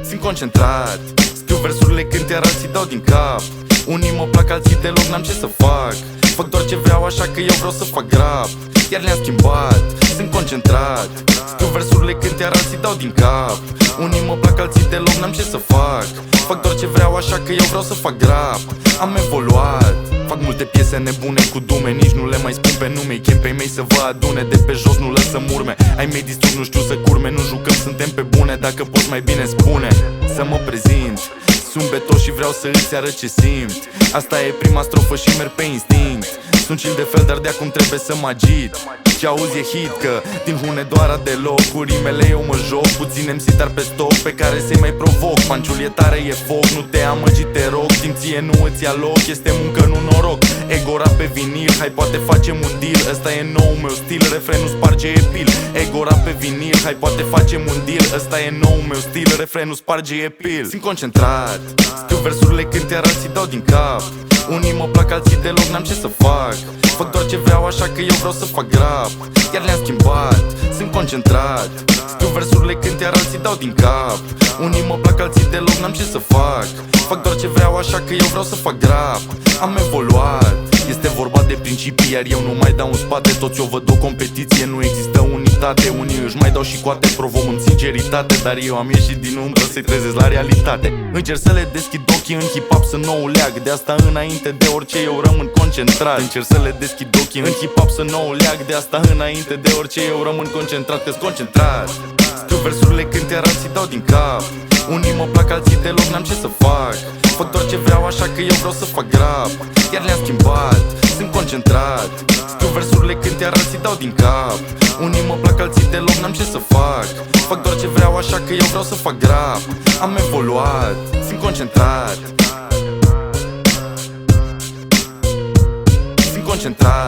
Sunt concentrat, scriu versurile când iar alții dau din cap. Unii mă plac, alții deloc, n-am ce să fac. Fac doar ce vreau, așa că eu vreau să fac rap. Iar le-am schimbat, sunt concentrat, scriu versurile când iar alții dau din cap. Unii mă plac, alții deloc, n-am ce să fac. Fac doar ce vreau, așa că eu vreau să fac rap. Am evoluat, fac multe piese nebune cu dume, nici nu le mai spun pe nume. Chem pe mei să vă adune, de pe jos nu lăsăm urme. Ai mei distrug, nu știu să curme, nu jucăm, suntem pe bune. Dacă poți mai bine spune, să mă prezint. Sunt betos și vreau să îți arăt ce simt. Asta e prima strofă și merg pe instinct. Sunt chill de fel, dar de acum trebuie să mă agit. Ce auzi e hit, că din Hunedoara deloc. Cu rimele eu mă joc, puțin MC dar pe stoc, pe care să-i mai provoc. Panciul e tare, e foc, nu te amăgi, te rog. Timp ție nu îți ia loc, este muncă, nu noroc. Ego rap pe vinil, hai poate facem un deal. Ăsta e nou meu stil, refrenul sparge e pil. Ego rap pe vinil, hai poate facem un deal. Ăsta e nou meu stil, refrenul sparge e pil. Sunt concentrat, scriu versurile când iar alții dau din cap. Unii mă plac, alții deloc, n-am ce să fac. Fac doar ce vreau, așa că eu vreau să fac rap. Iar le-am schimbat, sunt concentrat, scriu versurile când iar alții dau din cap. Unii mă plac, alții deloc, n-am ce să fac. Fac doar ce vreau, așa că eu vreau să fac rap. Am evoluat, este vorba de principii, iar eu nu mai dau în spate. Toți o văd o competiție, nu există unitate. Unii își mai dau și coate, provocăm în sinceritate. Dar eu am ieșit din umbră să-i trezesc la realitate. Încerc să le deschid ochii în hip-hop, să nu o leag. De asta înainte de orice eu rămân concentrat. Încerc să le deschid ochii în hip-hop, să nu o leag. De asta înainte de orice eu rămân concentrat. Că-s concentrat, scriu versurile când iar alții dau din cap. Unii mă plac, alții deloc, n-am ce să fac. Fac doar ce vreau, așa că eu vreau să fac rap. Iar le-am schimbat, sunt concentrat, scriu versurile când iar alții dau din cap. Unii mă plac, alții deloc, n-am ce să fac. Fac doar ce vreau, așa că eu vreau să fac rap. Am evoluat, sunt concentrat, sunt concentrat.